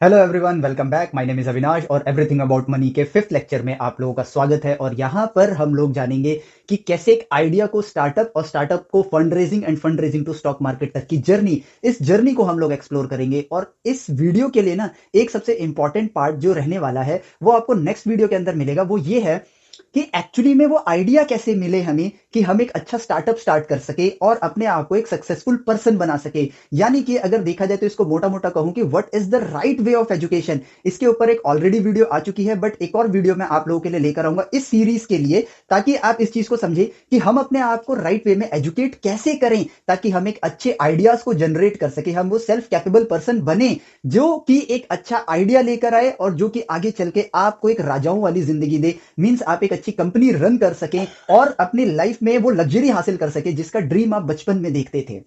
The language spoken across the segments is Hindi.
Hello everyone, welcome back. My name is Avinash और एवरीथिंग अबाउट मनी के फिफ्थ लेक्चर में आप लोगों का स्वागत है। और यहाँ पर हम लोग जानेंगे कि कैसे एक आइडिया को स्टार्टअप और स्टार्टअप को fund raising and fund raising to stock market तक की जर्नी, इस जर्नी को हम लोग एक्सप्लोर करेंगे। और इस वीडियो के लिए ना एक सबसे इंपॉर्टेंट पार्ट जो रहने वाला है वो आपको नेक्स्ट वीडियो के अंदर मिलेगा। वो ये है कि एक्चुअली में वो आइडिया कैसे मिले हमें कि हम एक अच्छा स्टार्टअप स्टार्ट कर सके और अपने आप को एक सक्सेसफुल पर्सन बना सके। यानी कि अगर देखा जाए तो इसको मोटा मोटा कहूं कि what is the right way of education. इसके ऊपर एक ऑलरेडी वीडियो आ चुकी है, बट एक और वीडियो मैं आप लोगों के लिए लेकर आऊंगा इस सीरीज के लिए, ताकि आप इस चीज को समझे कि हम अपने आप को राइट वे में एजुकेट कैसे करें, ताकि हम एक अच्छे आइडियाज को जनरेट कर सके, हम वो सेल्फ कैपेबल पर्सन बने जो कि एक अच्छा आइडिया लेकर आए और जो कि आगे चल के आपको एक राजाओं वाली जिंदगी दे। मींस आप एक अच्छी कंपनी रन कर सकें और अपनी लाइफ में वो लग्जरी हासिल कर सके जिसका ड्रीम आप बचपन में देखते थे।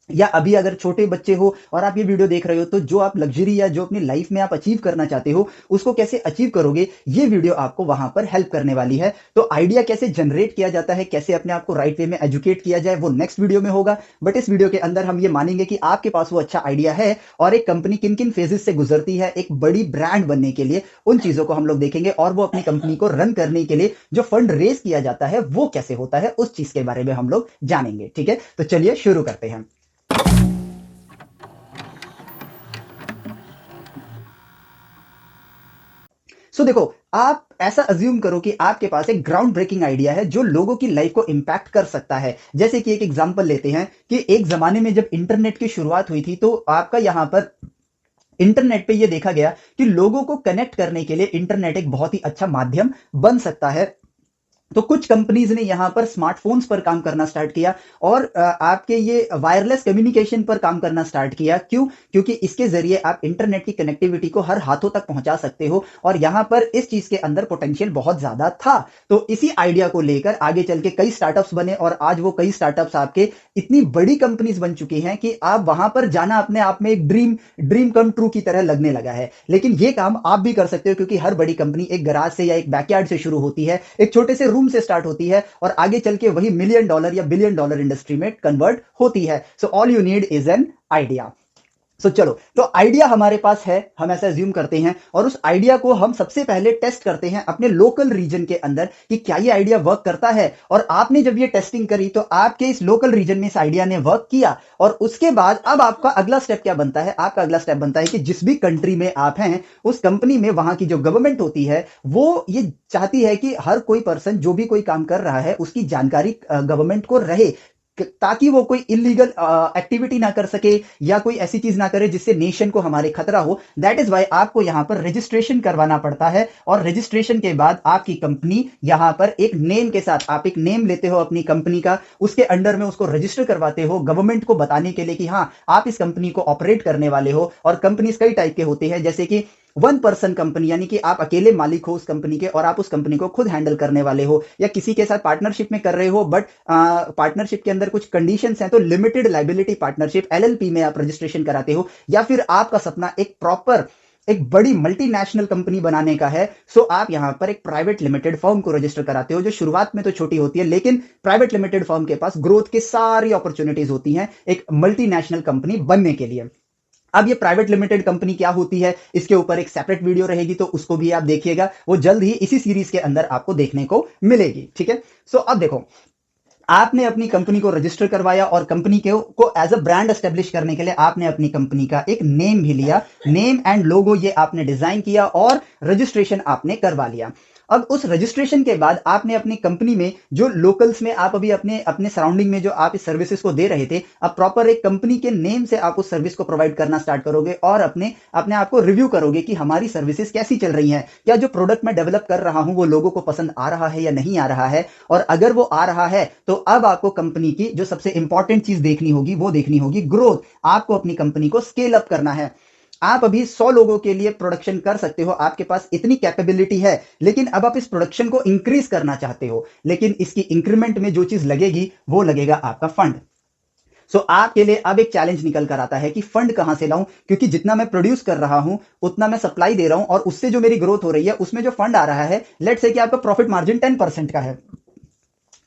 या अभी अगर छोटे बच्चे हो और आप ये वीडियो देख रहे हो, तो जो आप लग्जरी या जो अपनी लाइफ में आप अचीव करना चाहते हो उसको कैसे अचीव करोगे, ये वीडियो आपको वहां पर हेल्प करने वाली है। तो आइडिया कैसे जनरेट किया जाता है, कैसे अपने आप को राइट वे में एजुकेट किया जाए, वो नेक्स्ट वीडियो में होगा। बट इस वीडियो के अंदर हम ये मानेंगे कि आपके पास वो अच्छा आइडिया है और एक कंपनी किन किन फेजेस से गुजरती है एक बड़ी ब्रांड बनने के लिए, उन चीजों को हम लोग देखेंगे। और वो अपनी कंपनी को रन करने के लिए जो फंड रेज किया जाता है वो कैसे होता है, उस चीज के बारे में हम लोग जानेंगे। ठीक है, तो चलिए शुरू करते हैं। देखो, आप ऐसा अज्यूम करो कि आपके पास एक ग्राउंड ब्रेकिंग आइडिया है जो लोगों की लाइफ को इंपैक्ट कर सकता है। जैसे कि एक एग्जांपल लेते हैं कि एक जमाने में जब इंटरनेट की शुरुआत हुई थी, तो आपका यहां पर इंटरनेट पे ये देखा गया कि लोगों को कनेक्ट करने के लिए इंटरनेट एक बहुत ही अच्छा माध्यम बन सकता है। तो कुछ कंपनीज ने यहां पर स्मार्टफोन्स पर काम करना स्टार्ट किया और आपके ये वायरलेस कम्युनिकेशन पर काम करना स्टार्ट किया। क्यों? क्योंकि इसके जरिए आप इंटरनेट की कनेक्टिविटी को हर हाथों तक पहुंचा सकते हो और यहां पर इस चीज के अंदर पोटेंशियल बहुत ज्यादा था। तो इसी आइडिया को लेकर आगे चल के कई स्टार्टअप्स बने और आज वो कई स्टार्टअप्स आपके इतनी बड़ी कंपनीज बन चुकी हैं कि आप वहां पर जाना अपने आप में एक ड्रीम ड्रीम कम ट्रू की तरह लगने लगा है। लेकिन ये काम आप भी कर सकते हो, क्योंकि हर बड़ी कंपनी एक गराज से या एक बैकयार्ड से शुरू होती है, एक छोटे से रूम से स्टार्ट होती है और आगे चल के वही मिलियन डॉलर या बिलियन डॉलर इंडस्ट्री में कन्वर्ट होती है। सो all you need is an idea. चलो, तो आइडिया हमारे पास है, हम ऐसा अज्यूम करते हैं और उस आइडिया को हम सबसे पहले टेस्ट करते हैं अपने लोकल रीजन के अंदर कि क्या ये आइडिया वर्क करता है। और आपने जब ये टेस्टिंग करी तो आपके इस लोकल रीजन में इस आइडिया ने वर्क किया। और उसके बाद अब आपका अगला स्टेप क्या बनता है? आपका अगला स्टेप बनता है कि जिस भी कंट्री में आप हैं, उस कंपनी में वहां की जो गवर्नमेंट होती है वो ये चाहती है कि हर कोई पर्सन जो भी कोई काम कर रहा है उसकी जानकारी गवर्नमेंट को रहे, ताकि वो कोई इलीगल एक्टिविटी ना कर सके या कोई ऐसी चीज ना करे जिससे नेशन को हमारे खतरा हो। दैट इज वाई आपको यहां पर रजिस्ट्रेशन करवाना पड़ता है और रजिस्ट्रेशन के बाद आपकी कंपनी यहां पर एक नेम के साथ, आप एक नेम लेते हो अपनी कंपनी का, उसके अंडर में उसको रजिस्टर करवाते हो गवर्नमेंट को बताने के लिए कि हाँ आप इस कंपनी को ऑपरेट करने वाले हो। और कंपनीज कई टाइप के होते हैं, जैसे कि वन पर्सन कंपनी, यानी कि आप अकेले मालिक हो उस कंपनी के और आप उस कंपनी को खुद हैंडल करने वाले हो, या किसी के साथ पार्टनरशिप में कर रहे हो बट पार्टनरशिप के अंदर कुछ कंडीशंस हैं, तो लिमिटेड लाइबिलिटी पार्टनरशिप एलएलपी में आप रजिस्ट्रेशन कराते हो। या फिर आपका सपना एक प्रॉपर एक बड़ी मल्टीनेशनल कंपनी बनाने का है, सो आप यहां पर एक प्राइवेट लिमिटेड फर्म को रजिस्टर कराते हो, जो शुरुआत में तो छोटी होती है लेकिन प्राइवेट लिमिटेड फर्म के पास ग्रोथ की सारी अपॉर्चुनिटीज होती हैं एक मल्टीनेशनल कंपनी बनने के लिए। अब ये प्राइवेट लिमिटेड कंपनी क्या होती है, इसके ऊपर एक सेपरेट वीडियो रहेगी, तो उसको भी आप देखिएगा, वो जल्द ही इसी सीरीज के अंदर आपको देखने को मिलेगी। ठीक है, अब देखो, आपने अपनी कंपनी को रजिस्टर करवाया और कंपनी को एज अ ब्रांड एस्टेब्लिश करने के लिए आपने अपनी कंपनी का एक नेम भी लिया, नेम एंड लोगो ये आपने डिजाइन किया और रजिस्ट्रेशन आपने करवा लिया। अब उस रजिस्ट्रेशन के बाद आपने अपनी कंपनी में जो लोकल्स में आप अभी अपने अपने सराउंडिंग में जो आप इस सर्विसेज को दे रहे थे, अब प्रॉपर एक कंपनी के नेम से आप उस सर्विस को प्रोवाइड करना स्टार्ट करोगे और अपने अपने आप को रिव्यू करोगे कि हमारी सर्विसेज कैसी चल रही हैं, क्या जो प्रोडक्ट मैं डेवलप कर रहा हूं वो लोगों को पसंद आ रहा है या नहीं आ रहा है। और अगर वो आ रहा है तो अब आपको कंपनी की जो सबसे इंपॉर्टेंट चीज देखनी होगी वो देखनी होगी ग्रोथ। आपको अपनी कंपनी को स्केल अप करना है। आप अभी 100 लोगों के लिए प्रोडक्शन कर सकते हो, आपके पास इतनी कैपेबिलिटी है, लेकिन अब आप इस प्रोडक्शन को इंक्रीज करना चाहते हो, लेकिन इसकी इंक्रीमेंट में जो चीज लगेगी वो लगेगा आपका फंड। आपके लिए अब एक चैलेंज निकल कर आता है कि फंड कहां से लाऊं, क्योंकि जितना मैं प्रोड्यूस कर रहा हूं उतना मैं सप्लाई दे रहा हूं और उससे जो मेरी ग्रोथ हो रही है उसमें जो फंड आ रहा है, लेट से कि आपका प्रॉफिट मार्जिन 10% का है।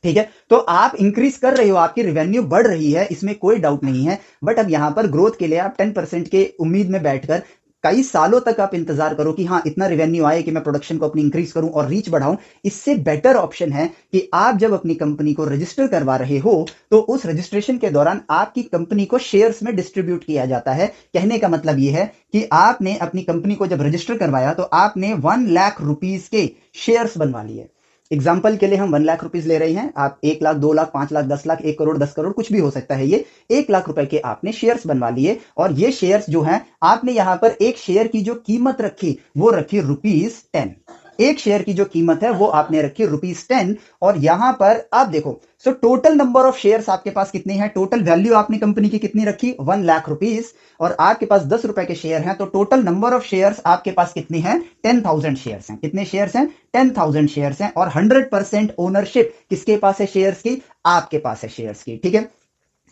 ठीक है, तो आप इंक्रीज कर रहे हो, आपकी रेवेन्यू बढ़ रही है, इसमें कोई डाउट नहीं है। बट अब यहां पर ग्रोथ के लिए आप 10% के उम्मीद में बैठकर कई सालों तक आप इंतजार करो कि हाँ इतना रेवेन्यू आए कि मैं प्रोडक्शन को अपनी इंक्रीज करूं और रीच बढ़ाऊं, इससे बेटर ऑप्शन है कि आप जब अपनी कंपनी को रजिस्टर करवा रहे हो तो उस रजिस्ट्रेशन के दौरान आपकी कंपनी को शेयर्स में डिस्ट्रीब्यूट किया जाता है। कहने का मतलब यह है कि आपने अपनी कंपनी को जब रजिस्टर करवाया तो आपने 1 लाख रुपीज के शेयर्स बनवा लिए। एग्जाम्पल के लिए हम 1 लाख रुपीज ले रहे हैं, आप 1 लाख, 2 लाख, 5 लाख, 10 लाख, 1 करोड़, 10 करोड़, कुछ भी हो सकता है। ये 1 लाख रुपए के आपने शेयर्स बनवा लिए और ये शेयर्स जो हैं आपने यहां पर एक शेयर की जो कीमत रखी वो रखी ₹10। एक शेयर की जो कीमत है वो आपने रखी ₹10 और यहां पर आप देखो, so total number of shares आपके पास कितने हैं, टोटल वैल्यू आपने कंपनी की कितनी रखी 1 लाख रुपीज और आपके पास 10 रुपए के शेयर हैं, तो टोटल नंबर ऑफ शेयर्स आपके पास कितने हैं 10,000 शेयर्स हैं। कितने शेयर्स हैं 10,000 शेयर्स हैं और 100% ओनरशिप किसके पास है शेयर्स की, आपके पास है शेयर्स की। ठीक है,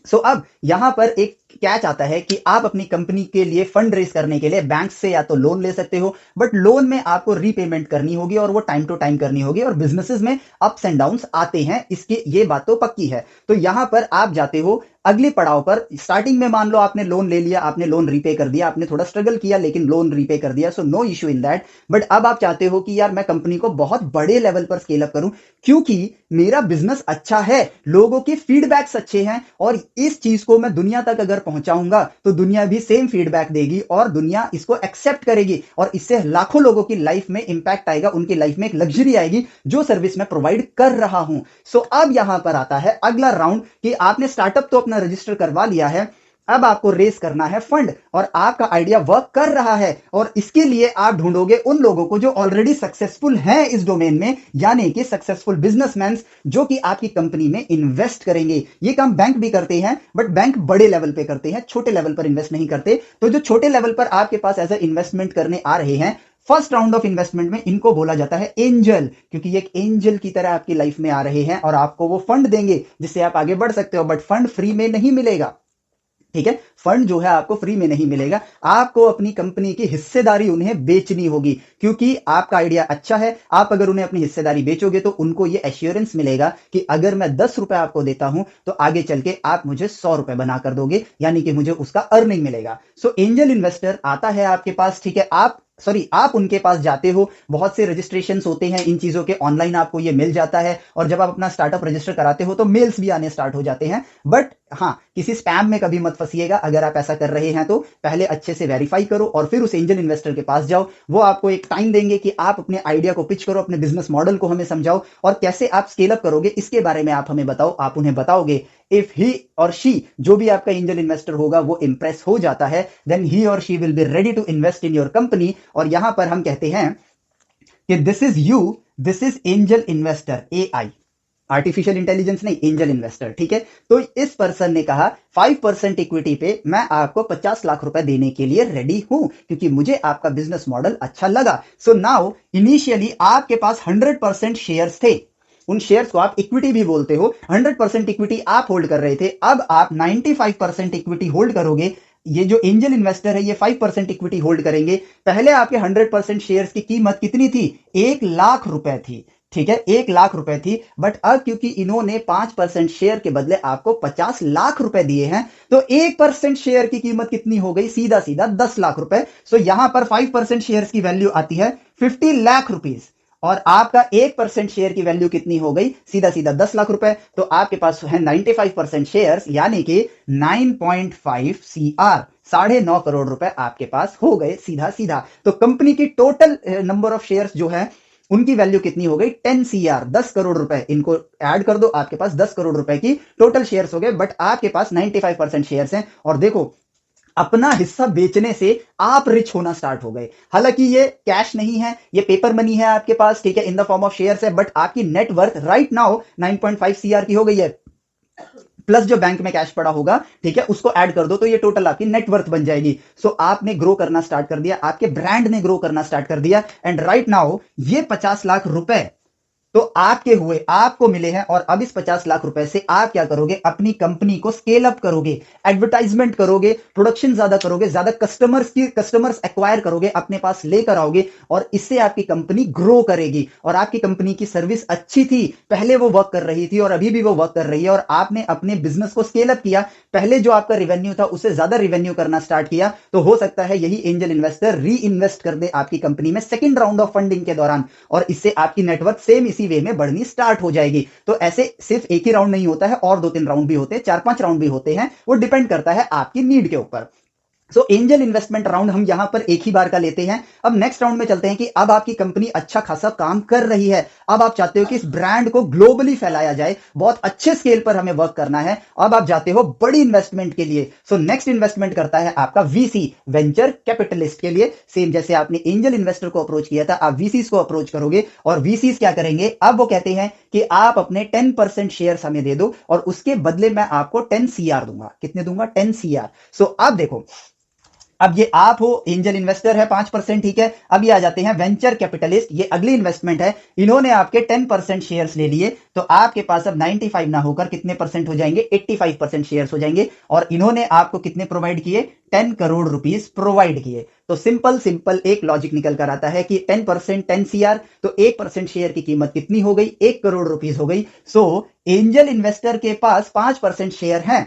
सो अब यहां पर एक कैच आता है कि आप अपनी कंपनी के लिए फंड रेज करने के लिए बैंक से या तो लोन ले सकते हो, बट लोन में आपको रीपेमेंट करनी होगी और वो टाइम टू टाइम करनी होगी और बिजनेसेस में अप्स एंड डाउन्स आते हैं, इसकी ये बात तो पक्की है। तो यहां पर आप जाते हो अगले पड़ाव पर, स्टार्टिंग में मान लो आपने लोन ले लिया, आपने लोन रीपे कर दिया, आपने थोड़ा स्ट्रगल किया लेकिन लोन रीपे कर दिया, so no issue in that. But अब आप चाहते हो कि यार मैं कंपनी को बहुत बड़े लेवल पर स्केल अप करूं क्योंकि मेरा बिजनेस अच्छा है, लोगों के फीडबैक्स अच्छे हैं और इस चीज को मैं दुनिया तक अगर पहुंचाऊंगा तो दुनिया भी सेम फीडबैक देगी और दुनिया इसको एक्सेप्ट करेगी और इससे लाखों लोगों की लाइफ में इंपैक्ट आएगा, उनकी लाइफ में एक लग्जरी आएगी जो सर्विस मैं प्रोवाइड कर रहा हूं। सो अब यहां पर आता है अगला राउंड कि आपने स्टार्टअप तो अपना रजिस्टर करवा लिया है, अब आपको रेस करना है फंड और आपका आइडिया वर्क कर रहा है और इसके लिए आप ढूंढोगे उन लोगों को जो ऑलरेडी सक्सेसफुल हैं इस डोमेन में, यानी कि सक्सेसफुल बिजनेसमैन जो कि आपकी कंपनी में इन्वेस्ट करेंगे। ये काम बैंक भी करते हैं बट बैंक बड़े लेवल पे करते हैं, छोटे लेवल पर इन्वेस्ट नहीं करते। तो जो छोटे लेवल पर आपके पास एज ए इन्वेस्टमेंट करने आ रहे हैं, फर्स्ट राउंड ऑफ इन्वेस्टमेंट में इनको बोला जाता है एंजल, क्योंकि ये एक एंजल की तरह आपकी लाइफ में आ रहे हैं और आपको वो फंड देंगे जिससे आप आगे बढ़ सकते हो, बट फंड फ्री में नहीं मिलेगा। ठीक है, फंड जो है आपको फ्री में नहीं मिलेगा, आपको अपनी कंपनी की हिस्सेदारी उन्हें बेचनी होगी क्योंकि आपका आइडिया अच्छा है। आप अगर उन्हें अपनी हिस्सेदारी बेचोगे तो उनको ये एश्योरेंस मिलेगा कि अगर मैं 10 रुपए आपको देता हूं तो आगे चल के आप मुझे 100 रुपए बनाकर दोगे, यानी कि मुझे उसका अर्निंग मिलेगा। सो एंजल इन्वेस्टर आता है आपके पास, ठीक है, आप उनके पास जाते हो, बहुत से रजिस्ट्रेशंस होते हैं इन चीजों के, ऑनलाइन आपको ये मिल जाता है और जब आप अपना स्टार्टअप रजिस्टर कराते हो तो मेल्स भी आने स्टार्ट हो जाते हैं। बट हाँ, किसी स्पैम में कभी मत फंसिएगा, अगर आप ऐसा कर रहे हैं तो पहले अच्छे से वेरीफाई करो और फिर उस एंजल इन्वेस्टर के पास जाओ। वो आपको एक टाइम देंगे कि आप अपने आइडिया को पिच करो, अपने बिजनेस मॉडल को हमें समझाओ और कैसे आप स्केल अप करोगे इसके बारे में आप हमें बताओ, आप उन्हें बताओगे। इफ ही और शी, जो भी आपका एंजल इन्वेस्टर होगा, वो इंप्रेस हो जाता है, देन ही और she will be ready to invest in your company. और यहां पर हम कहते हैं कि this is you, this is angel investor, AI, artificial intelligence नहीं, एंजल इन्वेस्टर। ठीक है, तो इस पर्सन ने कहा 5% इक्विटी पे मैं आपको 50 लाख रुपए देने के लिए रेडी हूं क्योंकि मुझे आपका बिजनेस मॉडल अच्छा लगा। सो नाउ इनिशियली आपके पास 100% शेयर्स थे, उन शेयर्स को आप इक्विटी भी बोलते हो, 100% इक्विटी आप होल्ड कर रहे थे, अब आप 95% इक्विटी होल्ड करोगे। ये जो एंजल इन्वेस्टर है ये 5% इक्विटी होल्ड करेंगे। पहले आपके 100% शेयर्स की कीमत कितनी थी, 1 लाख रुपए थी। ठीक है, 1 लाख रुपए थी, बट अब क्योंकि इन्होंने 5% शेयर के बदले आपको 50 लाख रुपए दिए हैं तो 1% शेयर की कीमत कितनी हो गई, सीधा सीधा 10 लाख रुपए। सो यहां पर 5% शेयर्स की वैल्यू आती है 50 लाख रुपीज और आपका 1% शेयर की वैल्यू कितनी हो गई, सीधा सीधा 10 लाख रुपए। तो आपके पास है 95% शेयर्स, यानी कि 9.5 CR, 9.5 करोड़ रुपए आपके पास हो गए सीधा सीधा। तो कंपनी की टोटल नंबर ऑफ शेयर्स जो है उनकी वैल्यू कितनी हो गई, 10 CR, 10 करोड़ रुपए। इनको ऐड कर दो, आपके पास 10 करोड़ रुपए की टोटल शेयर्स हो गए, बट आपके पास 95% शेयर्स हैं। और देखो, अपना हिस्सा बेचने से आप रिच होना स्टार्ट हो गए। हालांकि ये कैश नहीं है, ये पेपर मनी है आपके पास, ठीक है, in the form of shares है, बट आपकी नेटवर्थ राइट नाउ 9.5 CR की हो गई है, प्लस जो बैंक में कैश पड़ा होगा, ठीक है, उसको ऐड कर दो तो ये टोटल आपकी नेटवर्थ बन जाएगी। सो आपने ग्रो करना स्टार्ट कर दिया, आपके ब्रांड ने ग्रो करना स्टार्ट कर दिया एंड राइट नाउ ये 50 लाख रुपए तो आपके हुए आपको मिले हैं, और अब इस 50 लाख रुपए से आप क्या करोगे, अपनी कंपनी को स्केल अप करोगे, एडवर्टाइजमेंट करोगे, प्रोडक्शन ज्यादा करोगे, ज्यादा कस्टमर्स एक्वायर करोगे, अपने पास लेकर आओगे, और इससे आपकी कंपनी ग्रो करेगी। और आपकी कंपनी की सर्विस अच्छी थी, पहले वो वर्क कर रही थी और अभी भी वो वर्क कर रही है, और आपने अपने बिजनेस को स्केल अप किया, पहले जो आपका रेवेन्यू था उससे ज्यादा रेवेन्यू करना स्टार्ट किया, तो हो सकता है यही एंजल इन्वेस्टर री इन्वेस्ट कर दे आपकी कंपनी में सेकंड राउंड ऑफ फंडिंग के दौरान, और इससे आपकी नेटवर्क सेम इसी वे में बढ़नी स्टार्ट हो जाएगी। तो ऐसे सिर्फ एक ही राउंड नहीं होता है, और 2-3 राउंड भी होते हैं, 4-5 राउंड भी होते हैं, वो डिपेंड करता है आपकी नीड के ऊपर। सो एंजल इन्वेस्टमेंट राउंड हम यहां पर एक ही बार का लेते हैं। अब नेक्स्ट राउंड में चलते हैं कि अब आपकी कंपनी अच्छा खासा काम कर रही है, अब आप चाहते हो कि इस ब्रांड को ग्लोबली फैलाया जाए, बहुत अच्छे स्केल पर हमें वर्क करना है, अब आप जाते हो बड़ी इन्वेस्टमेंट के लिए। सो नेक्स्ट इन्वेस्टमेंट करता है आपका वीसी, वेंचर कैपिटलिस्ट के लिए। सेम जैसे आपने एंजल इन्वेस्टर को अप्रोच किया था, आप वीसीज को अप्रोच करोगे, और वीसीज क्या करेंगे, अब वो कहते हैं कि आप अपने 10% शेयर हमें दे दो, और उसके बदले मैं आपको 10 CR दूंगा। कितने दूंगा, 10 CR। सो अब देखो, अब ये आप हो, एंजल इन्वेस्टर है 5%, ठीक है। अब ये आ जाते हैं वेंचर कैपिटलिस्ट, ये अगली इन्वेस्टमेंट है, इन्होंने आपके 10% शेयर्स ले लिए, तो आपके पास अब 95 ना होकर कितने परसेंट हो जाएंगे, 85% शेयर्स हो जाएंगे, और इन्होंने आपको कितने प्रोवाइड किए, 10 करोड़ रुपीस प्रोवाइड किए। तो सिंपल सिंपल एक लॉजिक निकल कर आता है कि 10% 10 CR, तो 1% शेयर की कीमत कितनी हो गई, 1 करोड़ रुपीस हो गई। सो एंजल इन्वेस्टर के पास 5% शेयर है,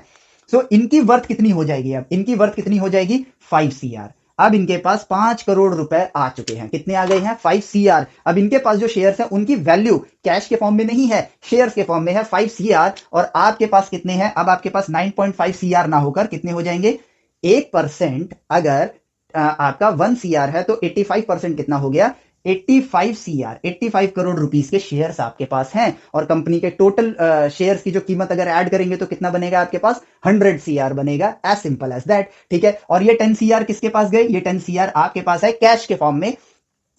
सो इनकी वर्थ कितनी हो जाएगी, अब इनकी वर्थ कितनी हो जाएगी, 5 CR। अब इनके पास 5 करोड़ रुपए आ चुके हैं, कितने आ गए हैं, 5 CR। अब इनके पास जो शेयर्स हैं उनकी वैल्यू कैश के फॉर्म में नहीं है, शेयर्स के फॉर्म में है, 5 CR। और आपके पास कितने हैं, अब आपके पास 9.5 CR ना होकर कितने हो जाएंगे, 1% अगर आपका 1 CR है, तो 85% कितना हो गया, 85 CR, 85 करोड़ रुपीस के शेयर्स आपके पास हैं। और कंपनी के टोटल शेयर्स की जो कीमत अगर ऐड करेंगे तो कितना बनेगा आपके पास, 100 CR बनेगा, एज सिंपल एज दैट, ठीक है। और ये 10 CR किसके पास गए, ये 10 CR आपके पास है कैश के फॉर्म में।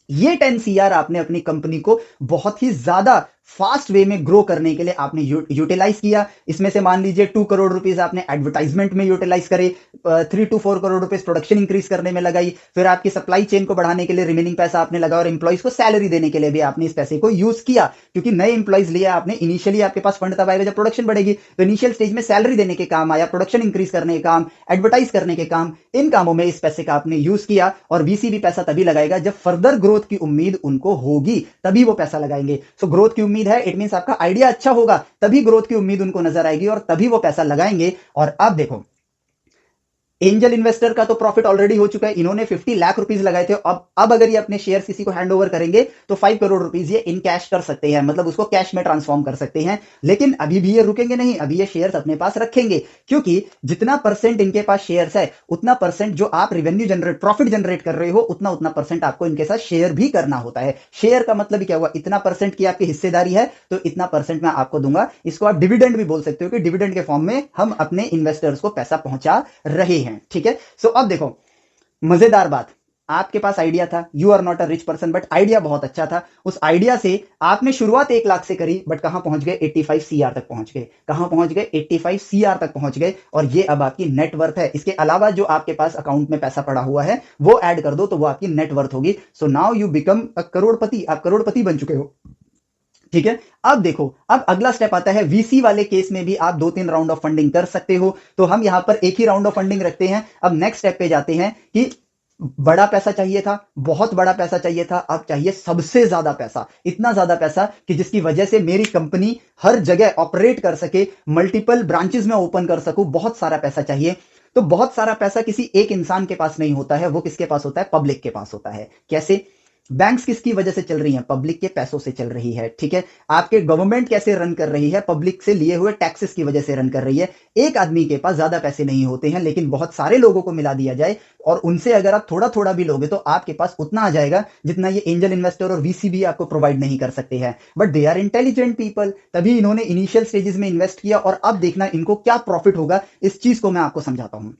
ये 10 CR आपने अपनी कंपनी को बहुत ही ज्यादा फास्ट वे में ग्रो करने के लिए आपने यूटिलाइज किया। इसमें से मान लीजिए 2 करोड़ रुपीस आपने एडवर्टाइजमेंट में यूटिलाइज करे, 3 to 4 crore rupees production increase करने में लगाई, फिर आपकी सप्लाई चेन को बढ़ाने के लिए रिमेनिंग पैसा आपने लगा, और इंप्लॉइज को सैलरी देने के लिए भी आपने इस पैसे को यूज किया, क्योंकि नए इंप्लॉइज लिया आपने। इनिशियली आपके पास फंड तब आएगा जब प्रोडक्शन बढ़ेगी, तो इनिशियल स्टेज में सैलरी देने के काम आया, प्रोडक्शन इंक्रीज करने के काम, एडवर्टाइज करने के काम, इन कामों में इस पैसे का आपने यूज किया। और वीसी भी पैसा तभी लगाएगा जब फर्दर ग्रोथ की उम्मीद उनको होगी, तभी वो पैसा लगाएंगे। सो ग्रोथ की उम्मीद है, इट मींस आपका आइडिया अच्छा होगा, तभी ग्रोथ की उम्मीद उनको नजर आएगी, और तभी वो पैसा लगाएंगे। और अब देखो, एंजल इन्वेस्टर का तो प्रॉफिट ऑलरेडी हो चुका है, इन्होंने 50 लाख रुपीस लगाए थे। अब अगर ये अपने शेयर किसी को हैंड ओवर करेंगे तो 5 करोड़ रुपीस ये इन कैश कर सकते हैं, मतलब उसको कैश में ट्रांसफॉर्म कर सकते हैं। लेकिन अभी भी ये रुकेंगे नहीं, अभी ये शेयर्स अपने पास रखेंगे, क्योंकि जितना परसेंट इनके पास शेयर्स है, उतना परसेंट जो आप रेवेन्यू जनरेट, प्रॉफिट जनरेट कर रहे हो, उतना उतना परसेंट आपको इनके साथ शेयर भी करना होता है। शेयर का मतलब क्या हुआ, इतना परसेंट की आपकी हिस्सेदारी है, तो इतना परसेंट मैं आपको दूंगा। इसको आप डिविडेंड भी बोल सकते हो, कि डिविडेंड के फॉर्म में हम अपने इन्वेस्टर्स को पैसा पहुंचा रहे हैं, ठीक है। सो अब देखो, मजेदार बात, आपके पास आइडिया था, you are not a rich person, but idea बहुत अच्छा था। उस आइडिया से आपने शुरुआत 1 लाख से करी, बट कहां पहुंच गए, 85 CR तक पहुंच गए। कहां पहुंच गए, 85 CR तक पहुंच गए, और ये अब आपकी नेटवर्थ है। इसके अलावा जो आपके पास अकाउंट में पैसा पड़ा हुआ है वो ऐड कर दो, तो वो आपकी नेटवर्थ होगी। So now you become a crorepati, आप करोड़पति बन चुके हो, ठीक है। अब देखो, अब अगला स्टेप आता है, वीसी वाले केस में भी आप 2-3 राउंड ऑफ फंडिंग कर सकते हो, तो हम यहां पर एक ही राउंड ऑफ फंडिंग रखते हैं। अब नेक्स्ट स्टेप पे जाते हैं कि बड़ा पैसा चाहिए था, बहुत बड़ा पैसा चाहिए था, अब चाहिए सबसे ज्यादा पैसा, इतना ज्यादा पैसा कि जिसकी वजह से मेरी कंपनी हर जगह ऑपरेट कर सके, मल्टीपल ब्रांचेस में ओपन कर सकूं, बहुत सारा पैसा चाहिए। तो बहुत सारा पैसा किसी एक इंसान के पास नहीं होता है, वो किसके पास होता है, पब्लिक के पास होता है। कैसे, बैंक्स किसकी वजह से चल रही हैं, पब्लिक के पैसों से चल रही है, ठीक है। आपके गवर्नमेंट कैसे रन कर रही है, पब्लिक से लिए हुए टैक्सेस की वजह से रन कर रही है। एक आदमी के पास ज्यादा पैसे नहीं होते हैं, लेकिन बहुत सारे लोगों को मिला दिया जाए, और उनसे अगर आप थोड़ा थोड़ा भी लोगे, तो आपके पास उतना आ जाएगा जितना ये एंजल इन्वेस्टर और वीसी भी आपको प्रोवाइड नहीं कर सकते हैं। But they are intelligent people, तभी इन्होंने इनिशियल स्टेजेस में इन्वेस्ट किया, और अब देखना इनको क्या प्रॉफिट होगा, इस चीज को मैं आपको समझाता हूं।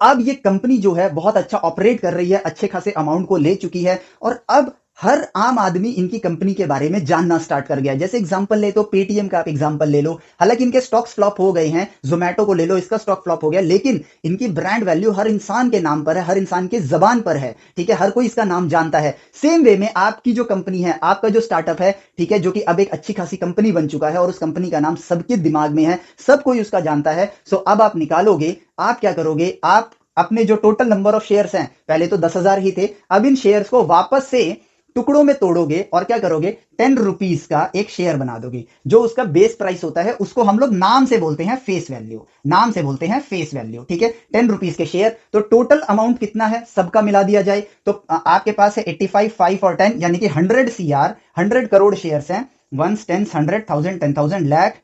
अब ये कंपनी जो है बहुत अच्छा ऑपरेट कर रही है, अच्छे खासे अमाउंट को ले चुकी है, और अब हर आम आदमी इनकी कंपनी के बारे में जानना स्टार्ट कर गया। जैसे एग्जांपल ले तो पेटीएम का आप एग्जांपल ले लो, हालांकि इनके स्टॉक्स फ्लॉप हो गए हैं। जोमेटो को ले लो, इसका स्टॉक फ्लॉप हो गया, लेकिन इनकी ब्रांड वैल्यू हर इंसान के नाम पर है, हर इंसान के जबान पर है, ठीक है, हर कोई इसका नाम जानता है। सेम वे में आपकी जो कंपनी है, आपका जो स्टार्टअप है, ठीक है, जो कि अब एक अच्छी खासी कंपनी बन चुका है और उस कंपनी का नाम सबके दिमाग में है, सब कोई उसका जानता है। सो अब आप निकालोगे, आप क्या करोगे, आप अपने जो टोटल नंबर ऑफ शेयर्स हैं, पहले तो 10,000 ही थे, अब इन शेयर्स को वापस से टुकड़ों में तोड़ोगे और क्या करोगे, 10 रुपीज का एक शेयर बना दोगे। जो उसका बेस प्राइस होता है उसको हम लोग नाम से बोलते हैं फेस वैल्यू, नाम से बोलते हैं फेस वैल्यू, ठीक है, 10 रुपीज के शेयर। तो टोटल अमाउंट कितना है, सबका मिला दिया जाए तो आपके पास है 85, 5 और 10, यानी कि 100 CR, 100 करोड़ शेयर्स हैं। 1 10 100 1000 10,000 लाख,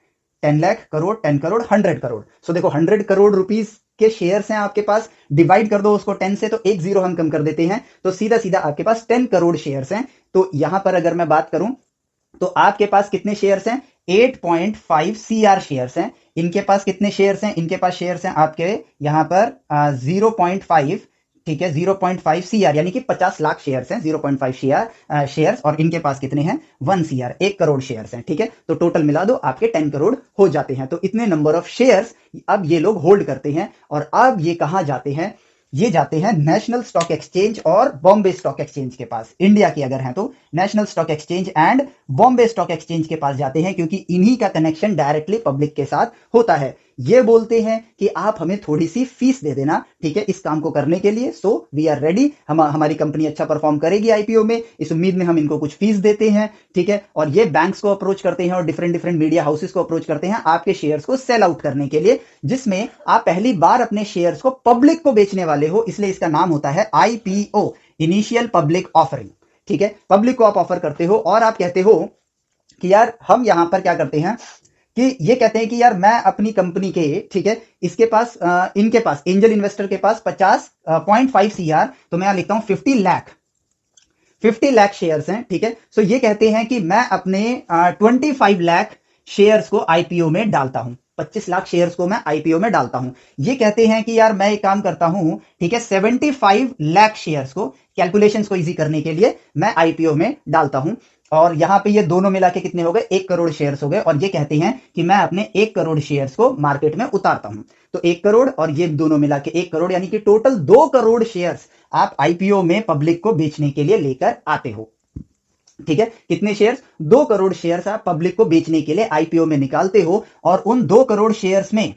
10 लाख, करोड़, 10 करोड़, 100 करोड़। सो देखो 100 करोड़ रुपीस के शेयर्स हैं आपके पास, डिवाइड कर दो उसको 10 से, तो एक जीरो हम कम कर देते हैं, तो सीधा सीधा आपके पास 10 करोड़ शेयर्स हैं। तो यहां पर अगर मैं बात करूं तो आपके पास कितने शेयर्स हैं, 8.5 CR शेयर्स हैं। इनके पास कितने शेयर्स हैं, इनके पास शेयर्स हैं आपके यहां पर 0.5, ठीक है, 0.5 CR, यानी कि 50 लाख शेयर्स हैं, 0.5 CR शेयर्स, और इनके पास कितने हैं, 1 CR, 1 करोड़ शेयर्स हैं, ठीक है। तो टोटल मिला दो आपके 10 करोड़ हो जाते हैं। तो इतने नंबर ऑफ शेयर्स अब ये लोग होल्ड करते हैं, और अब ये कहां जाते हैं, ये जाते हैं नेशनल स्टॉक एक्सचेंज और बॉम्बे स्टॉक एक्सचेंज के पास। इंडिया की अगर है तो national stock exchange and Bombay stock exchange के पास जाते हैं, क्योंकि इन्हीं का कनेक्शन डायरेक्टली पब्लिक के साथ होता है। ये बोलते हैं कि आप हमें थोड़ी सी फीस दे देना, ठीक है, इस काम को करने के लिए। सो वी आर रेडी, हमारी कंपनी अच्छा परफॉर्म करेगी आईपीओ में, इस उम्मीद में हम इनको कुछ फीस देते हैं, ठीक है। और ये बैंक्स को अप्रोच करते हैं और डिफरेंट डिफरेंट मीडिया हाउसेस को अप्रोच करते हैं आपके शेयर्स को सेल आउट करने के लिए, जिसमें आप पहली बार अपने शेयर्स को पब्लिक को बेचने वाले हो, इसलिए इसका नाम होता है आईपीओ, इनिशियल पब्लिक ऑफरिंग, ठीक है। पब्लिक को आप ऑफर करते हो और आप कहते हो कि यार हम यहां पर क्या करते हैं, कि ये कहते हैं कि यार मैं अपनी कंपनी के, ठीक है, इसके पास इनके पास एंजल इन्वेस्टर के पास 50.5 CR, तो मैं यहां लिखता हूं 50 लाख शेयर्स हैं, ठीक है। सो ये कहते हैं कि मैं अपने 25 लाख शेयर्स को आईपीओ में डालता हूं, 25 लाख शेयर्स को मैं आईपीओ में डालता हूं। ये कहते हैं कि यार मैं एक काम करता हूं, ठीक है, 75 लाख शेयर्स को, कैलकुलेशंस को इजी करने के लिए मैं आईपीओ में डालता हूं। और यहां पे ये दोनों मिला के कितने हो गए, 1 करोड़ शेयर्स हो गए, और ये कहते हैं कि मैं अपने 1 करोड़ शेयर्स को मार्केट में उतारता हूं। तो 1 करोड़ और ये दोनों मिला के 1 करोड़, यानी कि टोटल 2 करोड़ शेयर्स आप आईपीओ में पब्लिक को बेचने के लिए लेकर आते हो, ठीक है। कितने शेयर्स, 2 करोड़ शेयर्स आप पब्लिक को बेचने के लिए आईपीओ में निकालते हो, और उन 2 करोड़ शेयर्स में,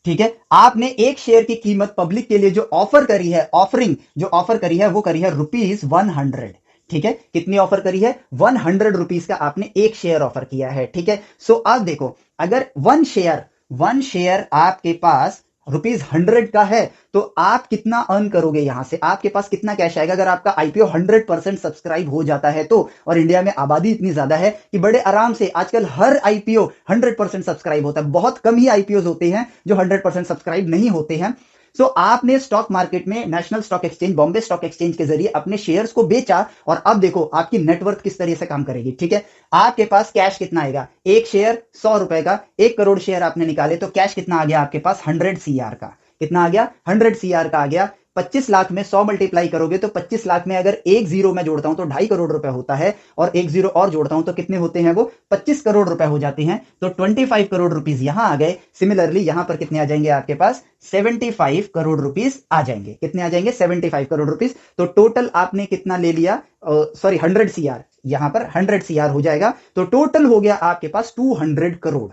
ठीक है, आपने एक शेयर की कीमत पब्लिक के लिए जो ऑफर करी है, ऑफरिंग जो ऑफर करी है वो करी है ₹100, ठीक है। कितनी ऑफर करी है, 100 रुपीज का आपने एक शेयर ऑफर किया है, ठीक है। सो अब देखो, अगर वन शेयर आपके पास ₹100 का है, तो आप कितना अर्न करोगे, यहां से आपके पास कितना कैश आएगा अगर आपका आईपीओ 100% सब्सक्राइब हो जाता है तो। और इंडिया में आबादी इतनी ज्यादा है कि बड़े आराम से आजकल हर आईपीओ 100% सब्सक्राइब होता है, बहुत कम ही आईपीओ होते हैं जो 100% सब्सक्राइब नहीं होते हैं। सो आपने स्टॉक मार्केट में national stock exchange, Bombay stock exchange के जरिए अपने शेयर्स को बेचा, और अब देखो आपकी नेटवर्थ किस तरह से काम करेगी, ठीक है। आपके पास कैश कितना आएगा, एक शेयर ₹100 का, 1 करोड़ शेयर आपने निकाले, तो कैश कितना आ गया आपके पास, 100 CR का। कितना आ गया, 100 CR का आ गया। 25 लाख में 100 मल्टीप्लाई करोगे तो 25 लाख में अगर एक जीरो मैं जोड़ता हूं तो 2.5 करोड़ रुपए होता है, और एक जीरो और जोड़ता हूं तो कितने होते हैं, वो 25 करोड़ रुपए हो जाते हैं। तो 25 करोड़ रुपीस यहां आ गए। सिमिलरली यहां पर कितने आ जाएंगे आपके पास, 75 करोड़ रुपीस आ जाएंगे। कितने आ जाएंगे, 75 करोड़ रुपीस। तो टोटल आपने कितना ले लिया, सॉरी 100 CR, यहां पर 100 CR हो जाएगा, तो टोटल हो गया आपके पास 200 करोड़।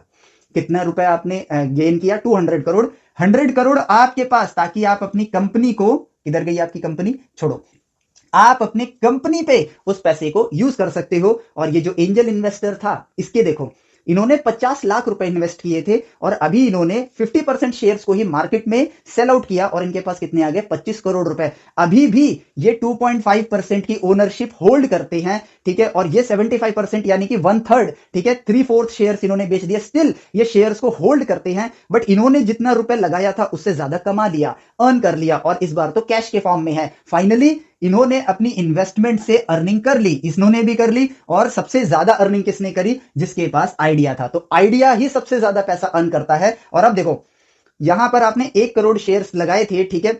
कितना रुपए आपने गेन किया, 200 करोड़। 100 करोड़ आपके पास, ताकि आप अपनी कंपनी को, किधर गई आपकी कंपनी, छोड़ो, आप अपने कंपनी पे उस पैसे को यूज कर सकते हो। और ये जो एंजल इन्वेस्टर था, इसके देखो, इन्होंने 50 लाख रुपए इन्वेस्ट किए थे, और अभी इन्होंने 50% शेयर्स को ही मार्केट में सेल आउट किया, और इनके पास कितने आ गए, 25 करोड़ रुपए। अभी भी ये 2.5% की ओनरशिप होल्ड करते हैं, ठीक है। और ये 75%, यानी कि 1/3, ठीक है, 3/4 शेयर्स इन्होंने बेच दिया, स्टिल ये शेयर्स को होल्ड करते हैं। बट इन्होंने जितना रुपए लगाया था उससे ज्यादा कमा लिया, अर्न कर लिया, और इस बार तो कैश के फॉर्म में है। फाइनली इन्होंने अपनी इन्वेस्टमेंट से अर्निंग कर ली, इन्होंने भी कर ली। और सबसे ज्यादा अर्निंग किसने करी, जिसके पास आइडिया था। तो आइडिया ही सबसे ज्यादा पैसा अर्न करता है। और अब देखो, यहां पर आपने 1 करोड़ शेयर्स लगाए थे, ठीक है,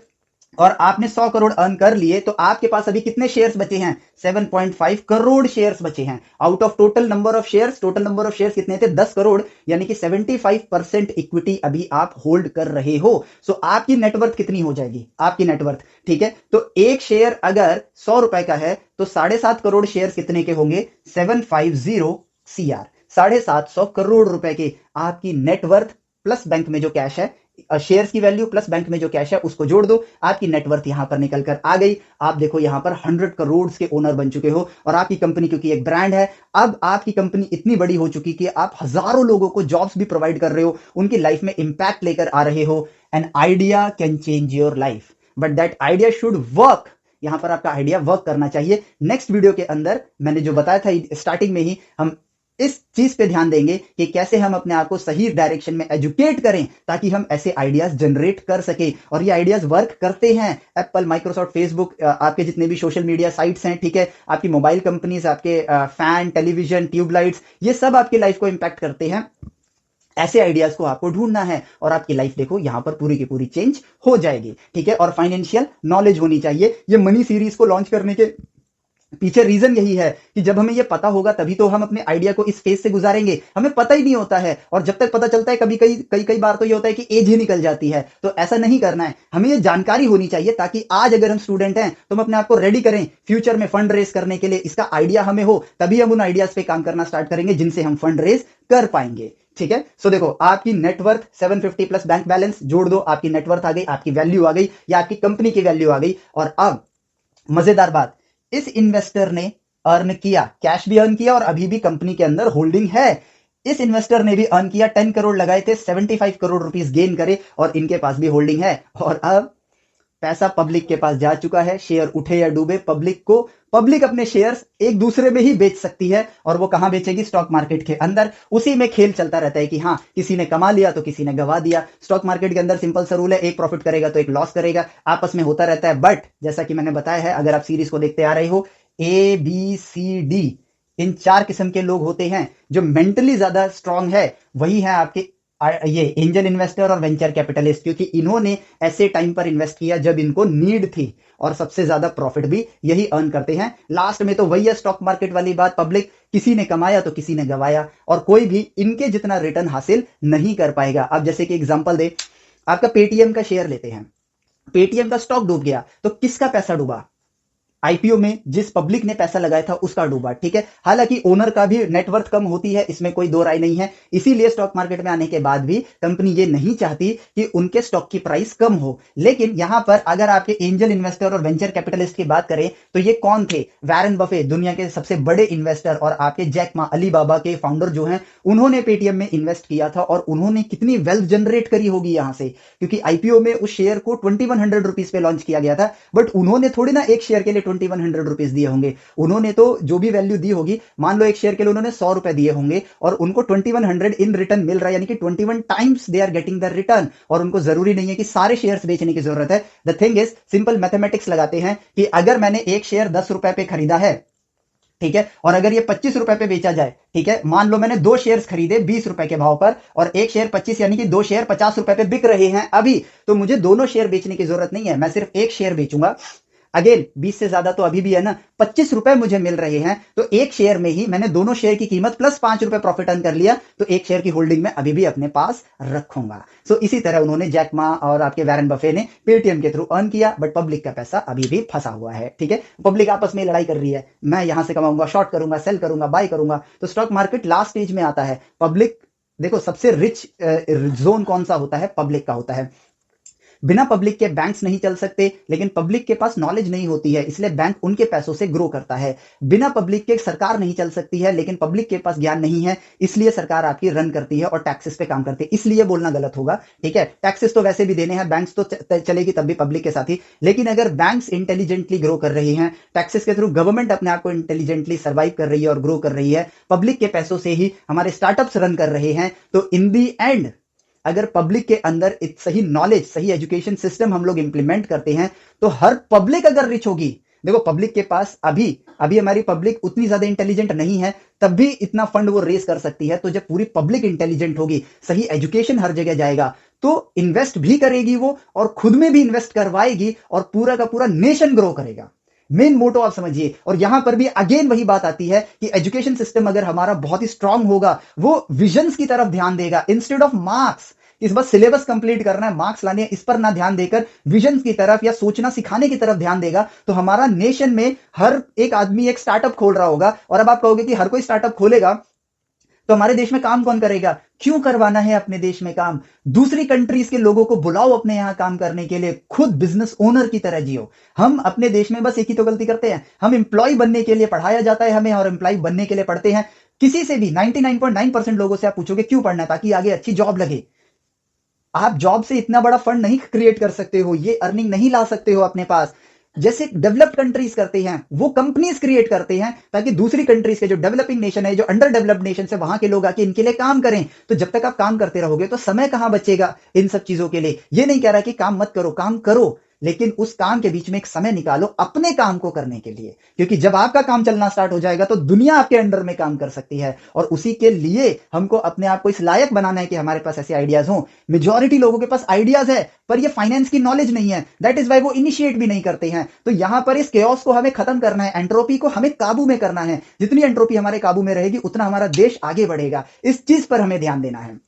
और आपने 100 करोड़ अर्न कर लिए, तो आपके पास अभी कितने शेयर्स बचे हैं? 7.5 करोड़ शेयर्स बचे हैं। Out of total number of shares, total number of shares कितने थे? 10 करोड़, यानी कि 75% इक्विटी अभी आप होल्ड कर रहे हो। सो आपकी नेटवर्थ कितनी हो जाएगी? आपकी नेटवर्थ, ठीक है, तो एक शेयर अगर 100 रुपए का है तो 7.5 करोड़ शेयर कितने के होंगे? 750 CR, 750 करोड़ रुपए के आपकी नेटवर्थ, प्लस बैंक में जो कैश है, शेयर्स की वैल्यू प्लस बैंक में जो कैश है उसको जोड़ दो, आपकी नेटवर्थ यहां पर निकल कर आ गई। आप देखो यहां पर 100 करोड़ के ओनर बन चुके हो, और आपकी कंपनी क्योंकि एक ब्रांड है, अब आपकी कंपनी इतनी बड़ी हो चुकी कि आप हजारों लोगों को जॉब्स भी प्रोवाइड कर रहे हो, उनकी लाइफ में इंपैक्ट लेकर आ रहे हो। An idea can change your life, but that idea should work. यहां पर आपका आइडिया वर्क करना चाहिए। नेक्स्ट वीडियो के अंदर मैंने जो बताया था स्टार्टिंग में ही, हम इस चीज पे ध्यान देंगे कि कैसे हम अपने आप को सही डायरेक्शन में एजुकेट करें ताकि हम ऐसे आइडियाज जनरेट कर सके। और ये आइडियाज वर्क करते हैं। एप्पल, माइक्रोसॉफ्ट, फेसबुक, आपके जितने भी सोशल मीडिया साइट्स हैं, ठीक है, आपकी मोबाइल कंपनीज, आपके फैन, टेलीविजन, ट्यूबलाइट्स, ये सब आपकी लाइफ को इंपैक्ट करते हैं। ऐसे आइडियाज को आपको ढूंढना है और आपकी लाइफ देखो यहां पर पूरी की पूरी चेंज हो जाएगी, ठीक है। और फाइनेंशियल नॉलेज होनी चाहिए। ये मनी सीरीज को लॉन्च करने के पीछे रीजन यही है कि जब हमें ये पता होगा तभी तो हम अपने आइडिया को इस फेज से गुजारेंगे। हमें पता ही नहीं होता है, और जब तक पता चलता है कभी कई कई कई बार तो ये होता है कि एज ही निकल जाती है। तो ऐसा नहीं करना है, हमें ये जानकारी होनी चाहिए ताकि आज अगर हम स्टूडेंट हैं तो हम अपने आप को रेडी करें फ्यूचर में फंड रेज करने के लिए। इसका आइडिया हमें हो तभी हम उन आइडियाज पे काम करना स्टार्ट करेंगे जिनसे हम फंड रेज कर पाएंगे, ठीक है। सो देखो आपकी नेटवर्थ 750 प्लस बैंक बैलेंस जोड़ दो, आपकी नेटवर्थ आ गई, आपकी वैल्यू आ गई, या आपकी कंपनी की वैल्यू आ गई। और अब मजेदार बात, इस इन्वेस्टर ने अर्न किया, कैश भी अर्न किया और अभी भी कंपनी के अंदर होल्डिंग है। इस इन्वेस्टर ने भी अर्न किया, 10 करोड़ लगाए थे, 75 करोड़ रुपीस गेन करे और इनके पास भी होल्डिंग है। और अब पैसा पब्लिक के पास जा चुका है। शेयर उठे या डूबे, पब्लिक अपने शेयर्स एक दूसरे में ही बेच सकती है, और वो कहां बेचेगी? स्टॉक मार्केट के अंदर। उसी में खेल चलता रहता है कि हाँ, किसी ने कमा लिया तो किसी ने गवा दिया। स्टॉक मार्केट के अंदर सिंपल सा रूल है, एक प्रॉफिट करेगा तो एक लॉस करेगा, आपस में होता रहता है। बट जैसा कि मैंने बताया है, अगर आप सीरीज को देखते आ रहे हो, ABCD, इन 4 किस्म के लोग होते हैं। जो मेंटली ज्यादा स्ट्रांग है वही है आपके ये एंजल इन्वेस्टर और वेंचर कैपिटलिस्ट, क्योंकि इन्होंने ऐसे टाइम पर इन्वेस्ट किया जब इनको नीड थी, और सबसे ज्यादा प्रॉफिट भी यही अर्न करते हैं। लास्ट में तो वही है स्टॉक मार्केट वाली बात, पब्लिक, किसी ने कमाया तो किसी ने गवाया, और कोई भी इनके जितना रिटर्न हासिल नहीं कर पाएगा। अब जैसे कि एग्जांपल दे, आपका पेटीएम का शेयर लेते हैं, पेटीएम का स्टॉक डूब गया तो किसका पैसा डूबा? आईपीओ में जिस पब्लिक ने पैसा लगाया था उसका डूबा, ठीक है। हालांकि ओनर का भी नेटवर्थ कम होती है, इसमें कोई दो राय नहीं है। इसीलिए स्टॉक मार्केट में आने के बाद भी कंपनी ये नहीं चाहती कि उनके स्टॉक की प्राइस कम हो। लेकिन यहां पर अगर आपके एंजल इन्वेस्टर और वेंचर कैपिटलिस्ट की बात करें तो ये कौन थे? वैरन बफे, दुनिया के सबसे बड़े इन्वेस्टर, और आपके जैक मा, अलीबाबा के फाउंडर जो हैं, उन्होंने पेटीएम में इन्वेस्ट किया था, और उन्होंने कितनी वेल्थ जनरेट करी होगी यहां से, क्योंकि आईपीओ में उस शेयर को 2100 रुपीज पे लॉन्च किया गया था। बट उन्होंने थोड़ी ना एक शेयर के लिए 2100 रुपीज दिए होंगे, उन्होंने तो जो भी वैल्यू दी होगी, मान लो एक शेयर के लिए उन्होंने 100 रुपए दिए होंगे और उनको 2100 इन रिटर्न मिल रहा है, यानी कि 21 times they are getting the return. और उनको जरूरी नहीं है कि सारे शेयर्स बेचने की जरूरत है। The thing is, simple mathematics लगाते हैं कि अगर मैंने एक शेयर 10 रुपए पे खरीदा है, ठीक है, और अगर ये 25 रुपए पे बेचा जाए, ठीक है, मान लो मैंने दो शेयर्स खरीदे 20 रुपए के भाव पर, और एक शेयर 25, यानी कि दो शेयर 50 रुपए पे बिक रहे हैं अभी, तो मुझे दोनों शेयर बेचने की जरूरत नहीं है, मैं सिर्फ एक शेयर बेचूंगा। अगेन 20 से ज्यादा तो अभी भी है ना, 25 रुपए मुझे मिल रहे हैं, तो एक शेयर में ही मैंने दोनों शेयर की कीमत प्लस 5 रुपए प्रॉफिट अर्न कर लिया, तो एक शेयर की होल्डिंग में अभी भी अपने पास रखूंगा। सो इसी तरह उन्होंने, जैक मा और आपके वैरन बफे ने पेटीएम के थ्रू अर्न किया, बट पब्लिक का पैसा अभी भी फंसा हुआ है, ठीक है। पब्लिक आपस में लड़ाई कर रही है, मैं यहां से कमाऊंगा, शॉर्ट करूंगा, सेल करूंगा, बाय करूंगा। तो स्टॉक मार्केट लास्ट स्टेज में आता है। पब्लिक देखो, सबसे रिच जोन कौन सा होता है? पब्लिक का होता है। बिना पब्लिक के बैंक्स नहीं चल सकते, लेकिन पब्लिक के पास नॉलेज नहीं होती है, इसलिए बैंक उनके पैसों से ग्रो करता है। बिना पब्लिक के सरकार नहीं चल सकती है, लेकिन पब्लिक के पास ज्ञान नहीं है, इसलिए सरकार आपकी रन करती है और टैक्सेस पे काम करती है। इसलिए बोलना गलत होगा, ठीक है। टैक्सेस तो वैसे भी देने हैं, बैंक्स तो चलेगी तब भी पब्लिक के साथ ही। लेकिन अगर बैंक्स इंटेलिजेंटली ग्रो कर रही हैं, टैक्सेस के थ्रू गवर्नमेंट अपने आप को इंटेलिजेंटली सर्वाइव कर रही है और ग्रो कर रही है, पब्लिक के पैसों से ही हमारे स्टार्टअप्स रन कर रहे हैं, तो इन दी एंड अगर पब्लिक के अंदर एक सही नॉलेज, सही एजुकेशन सिस्टम हम लोग इंप्लीमेंट करते हैं, तो हर पब्लिक अगर रिच होगी, देखो पब्लिक के पास अभी अभी हमारी पब्लिक उतनी ज्यादा इंटेलिजेंट नहीं है, तब भी इतना फंड वो रेस कर सकती है। तो जब पूरी पब्लिक इंटेलिजेंट होगी, सही एजुकेशन हर जगह जाएगा, तो इन्वेस्ट भी करेगी वो और खुद में भी इन्वेस्ट करवाएगी और पूरा का पूरा नेशन ग्रो करेगा। मेन मोटो आप समझिए। और यहां पर भी अगेन वही बात आती है कि एजुकेशन सिस्टम अगर हमारा बहुत ही स्ट्रांग होगा, वो विजन्स की तरफ ध्यान देगा इंस्टेड ऑफ मार्क्स। इस बस सिलेबस कंप्लीट करना है, मार्क्स लाने हैं, इस पर ना ध्यान देकर विजन की तरफ या सोचना सिखाने की तरफ ध्यान देगा, तो हमारा नेशन में हर एक आदमी एक स्टार्टअप खोल रहा होगा। और अब आप कहोगे कि हर कोई स्टार्टअप खोलेगा तो हमारे देश में काम कौन करेगा? क्यों करवाना है अपने देश में काम? दूसरी कंट्रीज के लोगों को बुलाओ अपने यहां काम करने के लिए, खुद बिजनेस ओनर की तरह जियो। हम अपने देश में बस एक ही तो गलती करते हैं, हम एम्प्लॉय बनने के लिए पढ़ाया जाता है हमें, और एम्प्लॉय बनने के लिए पढ़ते हैं। किसी से भी 99.9% लोगों से आप पूछोगे क्यों पढ़ना है? ताकि आगे अच्छी जॉब लगे। आप जॉब से इतना बड़ा फंड नहीं क्रिएट कर सकते हो, ये अर्निंग नहीं ला सकते हो अपने पास। जैसे डेवलप्ड कंट्रीज करते हैं, वो कंपनीज क्रिएट करते हैं ताकि दूसरी कंट्रीज के जो डेवलपिंग नेशन है, जो अंडर डेवलप्ड नेशन है, वहां के लोग आके इनके लिए काम करें। तो जब तक आप काम करते रहोगे तो समय कहां बचेगा इन सब चीजों के लिए? ये नहीं कह रहा कि काम मत करो, काम करो, लेकिन उस काम के बीच में एक समय निकालो अपने काम को करने के लिए। क्योंकि जब आपका काम चलना स्टार्ट हो जाएगा तो दुनिया आपके अंडर में काम कर सकती है, और उसी के लिए हमको अपने आप को इस लायक बनाना है कि हमारे पास ऐसे आइडियाज हों। मेजॉरिटी लोगों के पास आइडियाज है, पर ये फाइनेंस की नॉलेज नहीं है, दैट इज वाई वो इनिशिएट भी नहीं करते हैं। तो यहां पर इस केओस को हमें खत्म करना है, एंट्रोपी को हमें काबू में करना है। जितनी एंट्रोपी हमारे काबू में रहेगी उतना हमारा देश आगे बढ़ेगा। इस चीज पर हमें ध्यान देना है,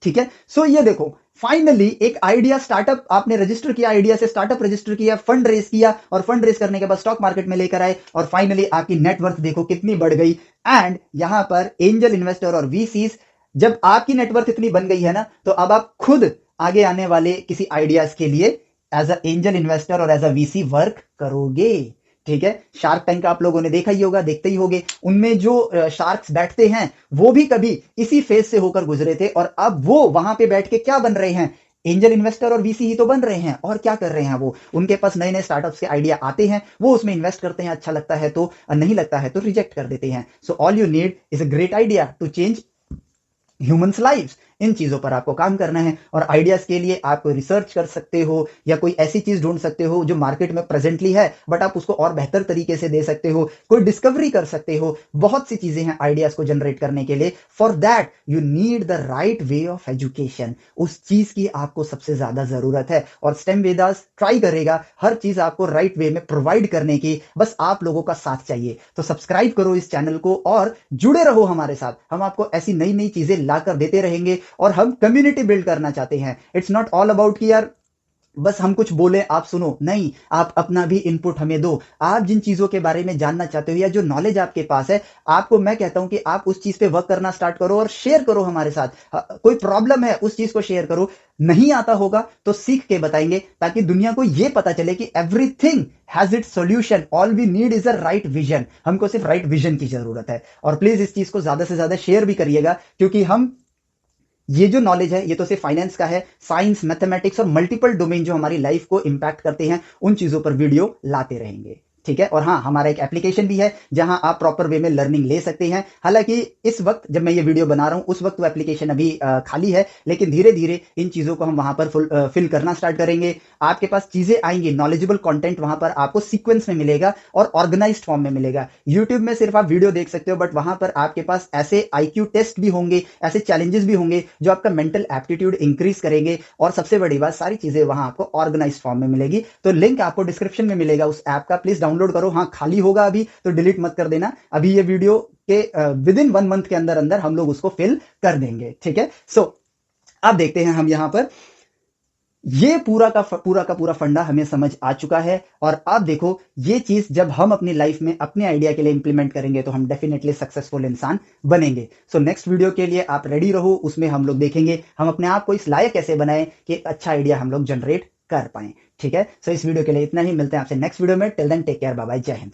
ठीक है। सो ये देखो, फाइनली एक आइडिया स्टार्टअप आपने रजिस्टर किया, आइडिया से स्टार्टअप रजिस्टर किया, फंड रेज किया, और फंड रेज करने के बाद स्टॉक मार्केट में लेकर आए, और फाइनली आपकी नेटवर्थ देखो कितनी बढ़ गई। एंड यहां पर एंजल इन्वेस्टर और वीसीज, जब आपकी नेटवर्थ इतनी बन गई है ना, तो अब आप खुद आगे आने वाले किसी आइडियाज के लिए एज अ एंजल इन्वेस्टर और एज अ वीसी वर्क करोगे, ठीक है। शार्क टैंक आप लोगों ने देखा ही होगा, देखते ही होगे, उनमें जो शार्क्स बैठते हैं वो भी कभी इसी फेज से होकर गुजरे थे, और अब वो वहां पे बैठ के क्या बन रहे हैं? एंजल इन्वेस्टर और वीसी ही तो बन रहे हैं। और क्या कर रहे हैं वो? उनके पास नए नए स्टार्टअप्स के आइडिया आते हैं, वो उसमें इन्वेस्ट करते हैं, अच्छा लगता है तो, नहीं लगता है तो रिजेक्ट कर देते हैं। So all you need is a great idea to change humans lives. इन चीजों पर आपको काम करना है, और आइडियाज के लिए आप रिसर्च कर सकते हो, या कोई ऐसी चीज ढूंढ सकते हो जो मार्केट में प्रेजेंटली है बट आप उसको और बेहतर तरीके से दे सकते हो, कोई डिस्कवरी कर सकते हो। बहुत सी चीजें हैं आइडियाज को जनरेट करने के लिए। For that you need the right way of education. उस चीज की आपको सबसे ज्यादा जरूरत है, और स्टेम वेदास ट्राई करेगा हर चीज आपको राइट वे में प्रोवाइड करने की। बस आप लोगों का साथ चाहिए। तो सब्सक्राइब करो इस चैनल को और जुड़े रहो हमारे साथ। हम आपको ऐसी नई नई चीजें लाकर देते रहेंगे, और हम कम्युनिटी बिल्ड करना चाहते हैं। इट्स नॉट ऑल अबाउट कि यार बस हम कुछ बोले आप सुनो, नहीं, आप अपना भी इनपुट हमें दो। आप जिन चीजों के बारे में जानना चाहते हो या जो नॉलेज आपके पास है, आपको मैं कहता हूं कि आप उस चीज पे वर्क करना स्टार्ट करो और शेयर करो हमारे साथ। कोई प्रॉब्लम है उस चीज को शेयर करो, नहीं आता होगा तो सीख के बताएंगे, ताकि दुनिया को यह पता चले कि everything has its solution, all we need is a right vision. हमको सिर्फ राइट विजन की जरूरत है। और प्लीज इस चीज को ज्यादा से ज्यादा शेयर भी करिएगा, क्योंकि हम ये जो नॉलेज है ये तो सिर्फ फाइनेंस का है, साइंस, मैथमेटिक्स और मल्टीपल डोमेन जो हमारी लाइफ को इंपैक्ट करते हैं, उन चीजों पर वीडियो लाते रहेंगे, ठीक है। और हाँ, हमारा एक एप्लीकेशन भी है जहां आप प्रॉपर वे में लर्निंग ले सकते हैं। हालांकि इस वक्त जब मैं ये वीडियो बना रहा हूं उस वक्त वो एप्लीकेशन अभी खाली है, लेकिन धीरे धीरे इन चीजों को हम वहां पर फिल करना स्टार्ट करेंगे। आपके पास चीजें आएंगी, नॉलेजेबल कंटेंट वहां पर आपको सीक्वेंस में मिलेगा और ऑर्गेनाइज्ड फॉर्म में मिलेगा। यूट्यूब में सिर्फ आप वीडियो देख सकते हो, बट वहां पर आपके पास ऐसे आईक्यू टेस्ट भी होंगे, ऐसे चैलेंजेस भी होंगे जो आपका मेंटल एप्टीट्यूड इंक्रीज करेंगे। और सबसे बड़ी बात, सारी चीजें वहां आपको ऑर्गेनाइज फॉर्म में मिलेगी। तो लिंक आपको डिस्क्रिप्शन में मिलेगा उस ऐप का, प्लीज डाउनलोड करो। हाँ, खाली होगा अभी तो डिलीट मत कर देना। अभी ये वीडियो के विद इन 1 मंथ के अंदर अंदर हम लोग उसको फिल कर देंगे, ठीक है। सो अब देखते हैं हम यहां पर, ये पूरा फंडा हमें समझ आ चुका है। और अब देखो, ये चीज जब हम अपनी लाइफ में अपने आइडिया के लिए इंप्लीमेंट करेंगे तो हम डेफिनेटली सक्सेसफुल इंसान बनेंगे। सो नेक्स्ट वीडियो के लिए आप रेडी रहो, उसमें हम लोग देखेंगे हम अपने आप को इस लायक कैसे बनाएं कि एक अच्छा आइडिया हम लोग जनरेट कर पाए, ठीक है। सो इस वीडियो के लिए इतना ही, मिलते हैं आपसे नेक्स्ट वीडियो में। Till then take care, bye bye, जय हिंद।